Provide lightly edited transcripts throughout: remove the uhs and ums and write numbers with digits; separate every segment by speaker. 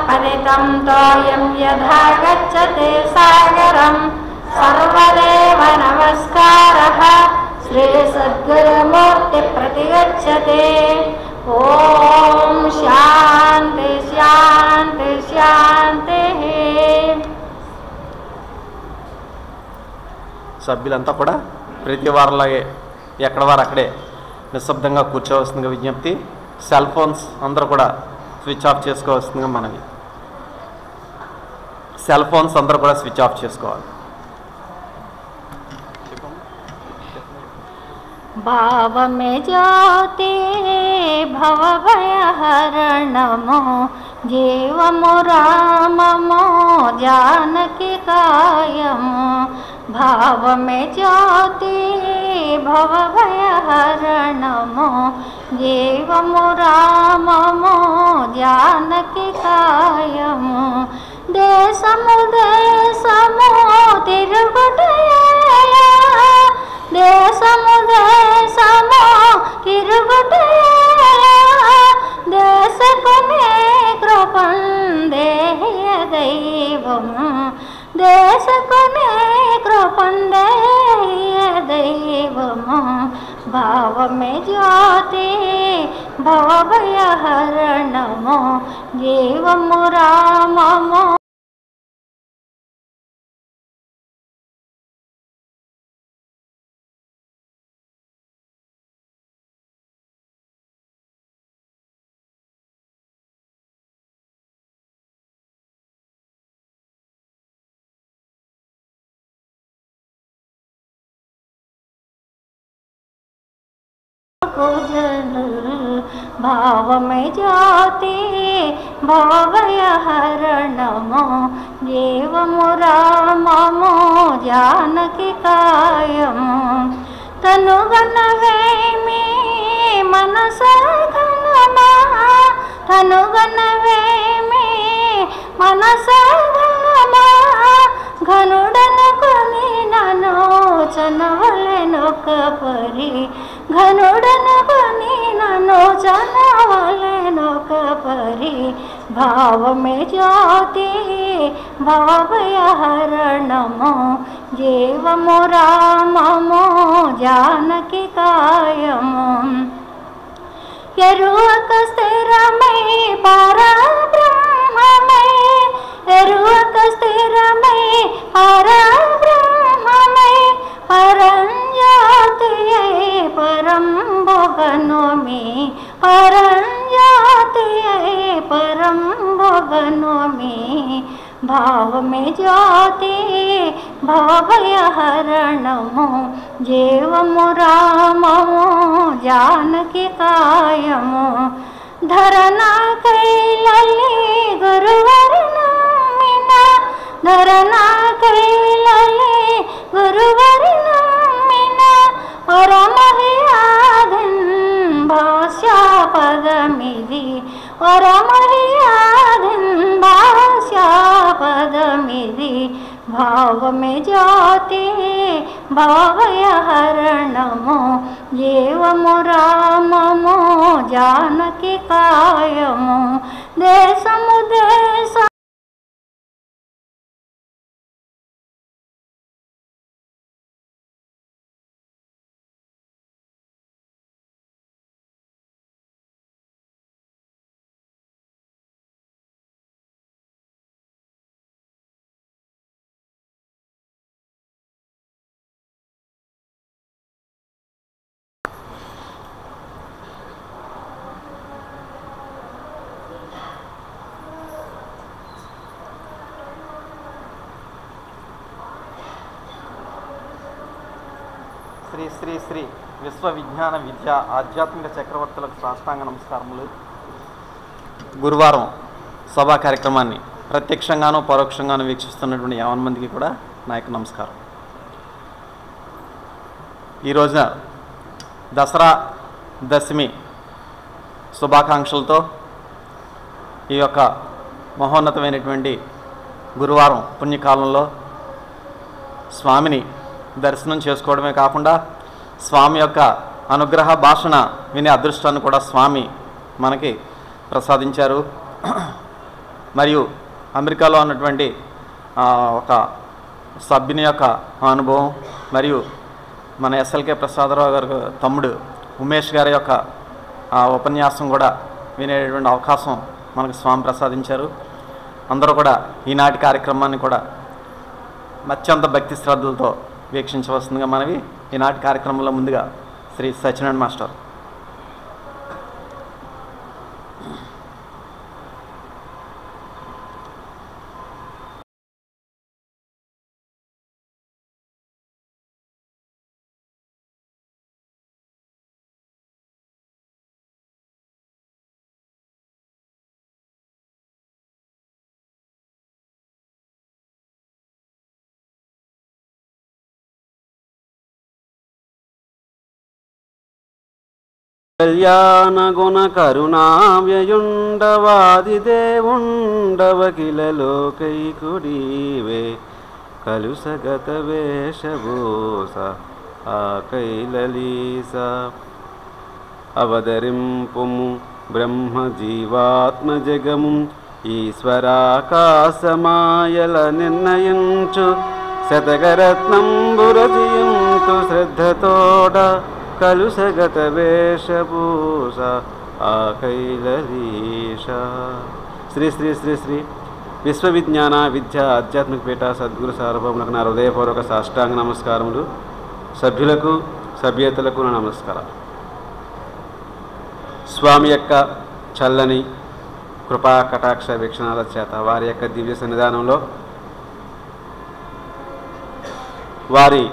Speaker 1: परितं तोयं यथा गच्छते सागरं सर्वदेव नमस्कारः श्री सद्गुरुमूर्ति प्रतिगच्छते। ओम शांति शांति शांति।
Speaker 2: సభ్యులంతా కూడా ప్రతి వారంలాగే ఎక్కడ వారు అక్కడే నిశ్శబ్దంగా కూర్చోవలసిందిగా విజ్ఞప్తి. సెల్ ఫోన్స్ అందరూ కూడా స్విచ్ ఆఫ్ చేసుకోవాల్సిందిగా మనవి. సెల్ ఫోన్స్ అందరూ కూడా స్విచ్ ఆఫ్ చేసుకోవాలి.
Speaker 1: भाव में ज्योति भव भयहरणमो जीवमो राममो जानकी कायमो। भाव में ज्योति भव भयहरणमो जीवमो राममो जानकी कायमो। देशमु देशमो तिरुगुटयला देशमु देशमो तिरुगुटयला देशकुने कृपंदेय दैवमु देशकुने कृपंदेय दैवमु। भाव में ज्योति भव भयहरणमो जीवमु राममो। भाव में ज्योति भव भयहरणमो जीवमु राममो जानकी कायमो। तनुगणवेमि मनसघनमा तनुगणवेमि मनसघनमा घनुडनु కొని నను చనవలెనొక పరి घनुडनु కొని నను చనవలెనొక పరి। भाव में ज्योति भव भयहरणमो जीवमु राममो जानकी कायमो। ఎరువక స్థిరమై పరబ్రహ్మమై ఎరువక స్థిరమై పరబ్రహ్మమై పరంజ్యోతియై పరంభోగనోమి పరంజ్యోతియై పరంభోగనోమి। भाव में ज्योति भव भयहरणमो जीवमु राममो जानकी कायमो। धरना कैलली गुरुवर्णमिना धरना कैलली गुरुवर्णमिना वरमहियाधन भाष्यापदमिति वरमहियाधन भाष्यापदमिति। भाव में ज्योति भव भयहरणमो जीवमु राममो जानकी कायमो। देशमु देश
Speaker 2: శ్రీ శ్రీ శ్రీ విశ్వ విజ్ఞాన విద్య ఆధ్యాత్మిక చక్రవర్తులకు సాష్టాంగ నమస్కారములు. గురువారం సభా కార్యక్రమాన్ని ప్రత్యక్షంగానూ పరోక్షంగానూ వీక్షిస్తున్నటువంటి 50 మందికి కూడా నా యొక్క నమస్కారం. ఈ రోజున దసరా దశమి శుభాకాంక్షలతో ఈ యొక్క మహోన్నతమైనటువంటి గురువారం పుణ్యకాలంలో స్వామిని దర్శనం చేసుకోవడమే కాకుండా స్వామి యొక్క అనుగ్రహ భాషణ వినే అదృష్టాన్ని కూడా స్వామి మనకి ప్రసాదించారు. మరియు అమెరికాలో ఉన్నటువంటి ఒక సభ్యుని యొక్క అనుభవం మరియు మన ఎస్ఎల్కే ప్రసాదరావు గారి తమ్ముడు ఉమేష్ గారి యొక్క ఉపన్యాసం కూడా వినేటువంటి అవకాశం మనకు స్వామి ప్రసాదించారు. అందరూ కూడా ఈనాటి కార్యక్రమాన్ని కూడా అత్యంత భక్తి శ్రద్ధలతో వీక్షించవలసిందిగా మనవి. ఈనాటి కార్యక్రమంలో ముందుగా శ్రీ సత్యనారాయణ మాస్టర్.
Speaker 3: కళ్యాణ గుణ కరుణావ్యయుండవాది దేవుండవకిలలోకైకుడీవే కలుసగత వేషభూస ఆ కైలలీస అవతరింపుము బ్రహ్మ జీవాత్మ జగము ఈశ్వరాకాశమాయల నిర్ణయించు శతకరత్నంబురజియంతు శ్రద్ధతోడ కలుసగత వేషభూష ఆ కైలలీష. శ్రీ శ్రీ శ్రీ శ్రీ విశ్వవిజ్ఞాన విద్య ఆధ్యాత్మిక పీఠ సద్గురు సార్వభౌములకు నా హృదయపూర్వక సాష్టాంగ నమస్కారములు. సభ్యులకు సభ్యతలకు నా నమస్కారాలు. స్వామి యొక్క చల్లని కృపా కటాక్ష వీక్షణాల చేత వారి యొక్క దివ్య సన్నిధానంలో వారి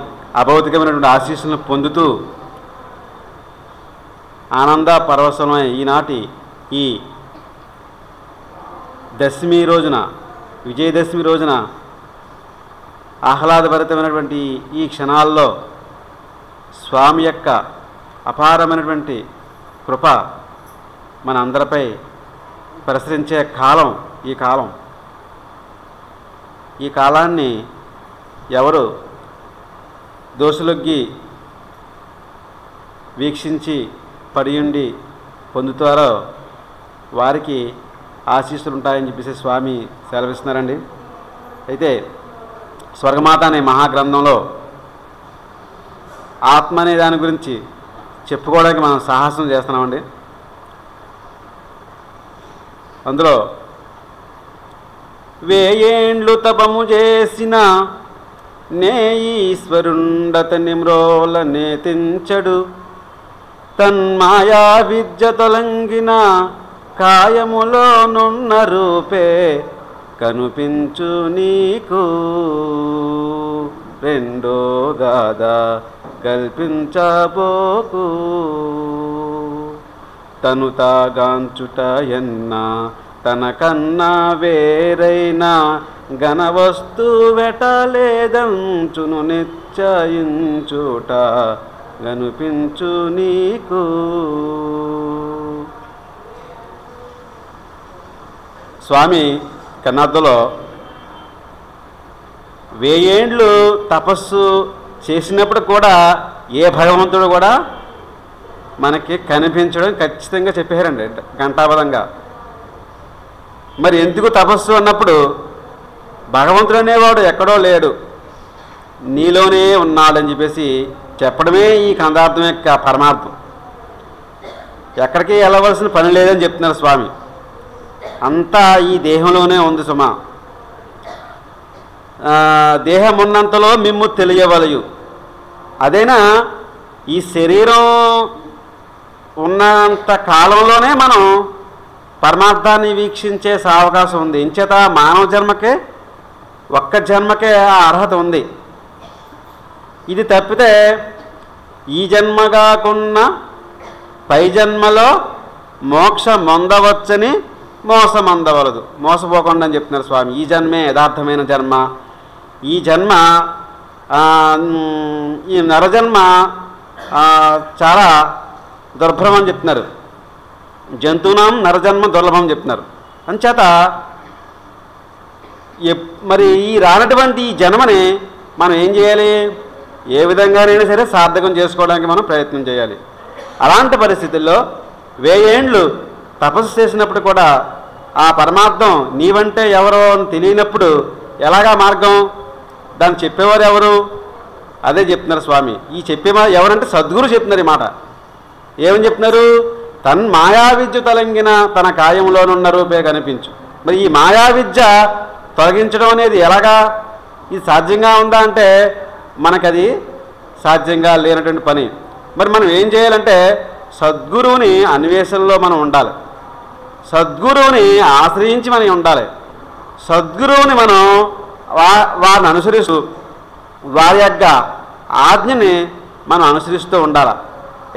Speaker 3: అభౌతికమైనటువంటి ఆశీస్సులను పొందుతూ ఆనంద పరవశమై ఈనాటి ఈ దశమి రోజున, విజయదశమి రోజున ఆహ్లాదభరితమైనటువంటి ఈ క్షణాల్లో స్వామి యొక్క అపారమైనటువంటి కృప మన అందరిపై ప్రసరించే కాలం ఈ కాలాన్ని ఎవరు దోషులొగ్గి వీక్షించి పడియుండి పొందుతారో వారికి ఆశీస్సులు ఉంటాయని చెప్పేసి స్వామి సెలవిస్తున్నారండి. అయితే స్వర్గమాత అనే మహాగ్రంథంలో ఆత్మ అనే దాని గురించి చెప్పుకోవడానికి మనం సాహసం చేస్తున్నామండి. అందులో వేయేండ్లు తపము చేసిన నే ఈశ్వరుండతని మ్రోల నేతించడు తన్మాయా విద్య తొలంగిన కాయములోనున్న రూపే కనిపించు నీకు రెండో గాదా కల్పించబోకు తను తాగాంచుట ఎన్న తనకన్నా వేరైన ఘనవస్తు వెటలేదంచును నిశ్చయించుట కనిపించు నీకు. స్వామి కన్నార్దలో వెయ్యేండ్లు తపస్సు చేసినప్పుడు కూడా ఏ భగవంతుడు కూడా మనకి కనిపించడం ఖచ్చితంగా చెప్పారండి ఘంటాబద్ధంగా. మరి ఎందుకు తపస్సు అన్నప్పుడు భగవంతుడు అనేవాడు ఎక్కడో లేడు, నీలోనే ఉన్నాడని చెప్పేసి చెప్పడమే ఈ కందార్థం యొక్క పరమార్థం. ఎక్కడికి వెళ్ళవలసిన పని లేదని చెప్తున్నారు స్వామి. అంతా ఈ దేహంలోనే ఉంది సుమా. దేహం ఉన్నంతలో మిమ్ము తెలియవలయు. అదేనా ఈ శరీరం ఉన్నంత కాలంలోనే మనం పరమార్థాన్ని వీక్షించే అవకాశం ఉంది. ఇంచేత మానవ జన్మకే ఒక్క జన్మకే ఆ అర్హత ఉంది. ఇది తప్పితే ఈ జన్మ కాకున్న పై జన్మలో మోక్షం పొందవచ్చని మోసమందవలదు, మోసపోకుండా అని చెప్తున్నారు స్వామి. ఈ జన్మే యథార్థమైన జన్మ. ఈ జన్మ ఈ నరజన్మ చాలా దుర్భరం అని చెప్తున్నారు. జంతువునాం నరజన్మ దుర్లభం చెప్తున్నారు. అంచేత మరి ఈ రానటువంటి ఈ జన్మని మనం ఏం చేయాలి? ఏ విధంగానైనా సరే సార్థకం చేసుకోవడానికి మనం ప్రయత్నం చేయాలి. అలాంటి పరిస్థితుల్లో 1000 ఏండ్లు తపస్సు చేసినప్పుడు కూడా ఆ పరమార్థం నీవంటే ఎవరో అని తెలియనప్పుడు ఎలాగా మార్గం? దాన్ని చెప్పేవారు ఎవరు? అదే చెప్తున్నారు స్వామి. ఈ చెప్పేవారు ఎవరంటే సద్గురు చెప్తున్నారు ఈ మాట. ఏమని చెప్తున్నారు? మాయా విద్య తొలగిన తన కాయంలోనున్న రూపే కనిపించు. మరి ఈ మాయా విద్య తొలగించడం అనేది ఎలాగా? ఇది సాధ్యంగా ఉందా అంటే మనకది సాధ్యంగా లేనటువంటి పని. మరి మనం ఏం చేయాలంటే సద్గురువుని అన్వేషణలో మనం ఉండాలి, సద్గురువుని ఆశ్రయించి మనం ఉండాలి, సద్గురువుని మనం వారిని అనుసరిస్తూ వారి యొక్క ఆజ్ఞని మనం అనుసరిస్తూ ఉండాలి.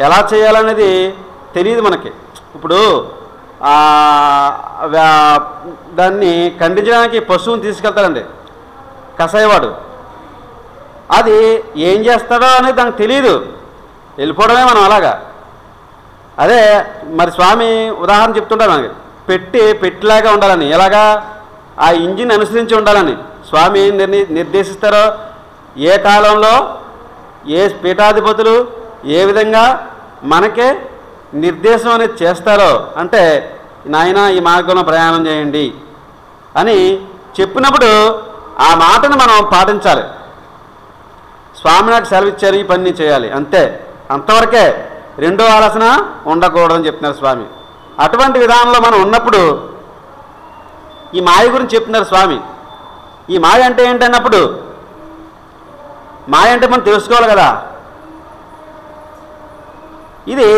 Speaker 3: ఎలా చేయాలనేది తెలియదు మనకి. ఇప్పుడు దాన్ని ఖండించడానికి పశువుని తీసుకెళ్తాడండి కసాయివాడు. అది ఏం చేస్తాడో అనేది దానికి తెలియదు, వెళ్ళిపోవడమే మనం అలాగా. అదే మరి స్వామి ఉదాహరణ చెప్తుంటారు మనకి, పెట్టిలాగా ఉండాలని. ఎలాగా? ఆ ఇంజిన్ అనుసరించి ఉండాలని స్వామి నిర్దేశిస్తారో, ఏ కాలంలో ఏ పీఠాధిపతులు ఏ విధంగా మనకే నిర్దేశం అనేది చేస్తారో, అంటే నాయన ఈ మార్గంలో ప్రయాణం చేయండి అని చెప్పినప్పుడు ఆ మాటను మనం పాటించాలి. స్వామి నాకు సెలవిచ్చారు, ఈ పని చేయాలి, అంతే, అంతవరకే. రెండో ఆలోచన ఉండకూడదని చెప్తున్నారు స్వామి. అటువంటి విధానంలో మనం ఉన్నప్పుడు ఈ మాయ గురించి చెప్తున్నారు స్వామి. ఈ మాయ అంటే ఏంటన్నప్పుడు, మాయ అంటే మనం తెలుసుకోవాలి కదా. ఇది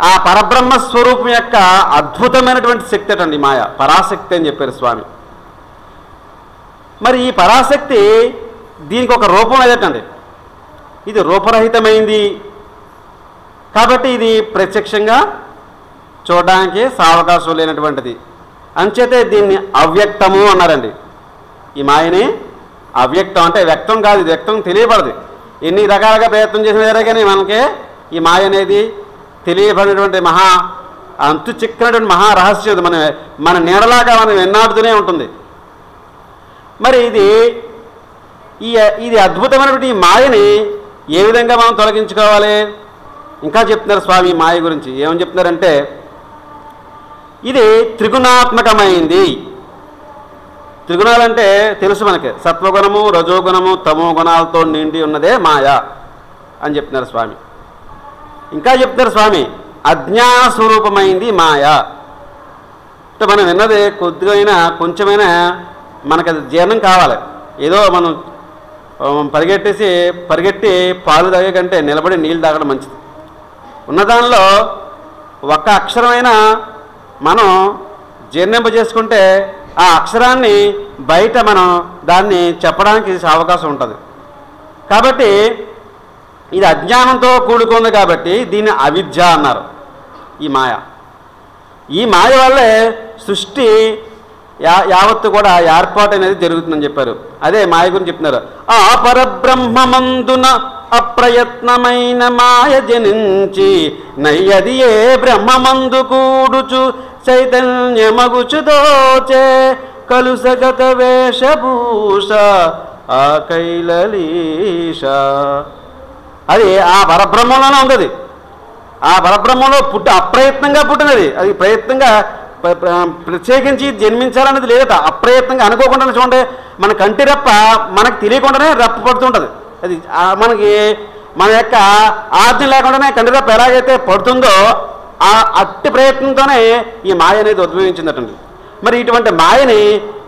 Speaker 3: ఆ పరబ్రహ్మ స్వరూపం యొక్క అద్భుతమైనటువంటి శక్తి అటండి మాయ, పరాశక్తి అని చెప్పారు స్వామి. మరి ఈ పరాశక్తి దీనికి ఒక రూపం లేదటండి. ఇది రూపరహితమైంది కాబట్టి ఇది ప్రత్యక్షంగా చూడడానికి సావకాశం లేనటువంటిది. అంచేతే దీన్ని అవ్యక్తము అన్నారండి. ఈ మాయని అవ్యక్తం అంటే వ్యక్తం కాదు, ఇది వ్యక్తం తెలియబడదు. ఎన్ని రకాలుగా ప్రయత్నం చేసిన సరే కానీ మనకి ఈ మాయ అనేది తెలియబడినటువంటి అంతు చిక్కనటువంటి మహారహస్యం. మన నీడలాగా మనం వెన్నాడుతూనే ఉంటుంది. మరి ఇది అద్భుతమైనటువంటి ఈ మాయని ఏ విధంగా మనం తొలగించుకోవాలి? ఇంకా చెప్తున్నారు స్వామి ఈ మాయ గురించి. ఏమని చెప్తున్నారంటే, ఇది త్రిగుణాత్మకమైంది. త్రిగుణాలంటే తెలుసు మనకి, సత్వగుణము, రజోగుణము, తమో గుణాలతో నిండి ఉన్నదే మాయ అని చెప్తున్నారు స్వామి. ఇంకా చెప్తున్నారు స్వామి, అజ్ఞానస్వరూపమైంది మాయ. అంటే మనం విన్నది కొద్దిగా కొంచెమైనా మనకు అది జీర్ణం కావాలి. ఏదో మనం పరిగెట్టి పాలు తాగే కంటే నిలబడి నీళ్ళు తాగడం మంచిది. ఉన్నదానిలో ఒక్క అక్షరమైనా మనం జీర్ణింపజేసుకుంటే ఆ అక్షరాన్ని బయట మనం దాన్ని చెప్పడానికి అవకాశం ఉంటుంది. కాబట్టి ఇది అజ్ఞానంతో కూడుకుంది కాబట్టి దీన్ని అవిద్య అన్నారు. ఈ మాయ వల్లే సృష్టి యావత్తు కూడా ఏర్పాటు అనేది జరుగుతుందని చెప్పారు. అదే మాయ గురించి చెప్తున్నారు. ఆ పరబ్రహ్మమందున అప్రయత్నమైన మాయ జనించి నయ్యది ఏ బ్రహ్మమందు కూడుచు చైతన్యమగుచు దోచే కలుసగత వేషభూష ఆ కైలలీష. అది ఆ పరబ్రహ్మంలోనే ఉంది. ఆ పరబ్రహ్మంలో అప్రయత్నంగా పుట్టినది. అది ప్రయత్నంగా ప్రత్యేకించి జన్మించాలనేది లేదట. అప్రయత్నంగా అనుకోకుండా చూడండి, మన కంటి రెప్ప మనకు తెలియకుండానే రెప్ప పడుతుంటుంది. అది మనకి మన యొక్క ఆజ్ఞ లేకుండానే కంటి రెప్ప ఎలాగైతే పడుతుందో ఆ అట్టి ప్రయత్నంతోనే ఈ మాయ అనేది ఉద్భవించిందటండి. మరి ఇటువంటి మాయని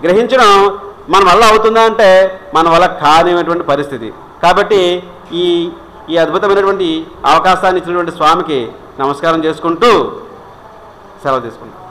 Speaker 3: గ్రహించడం మన వల్ల అవుతుందా అంటే మన వల్ల కానిటువంటి పరిస్థితి. కాబట్టి ఈ అద్భుతమైనటువంటి అవకాశాన్ని ఇచ్చినటువంటి స్వామికి నమస్కారం చేసుకుంటూ సెలవు తీసుకుంటాం.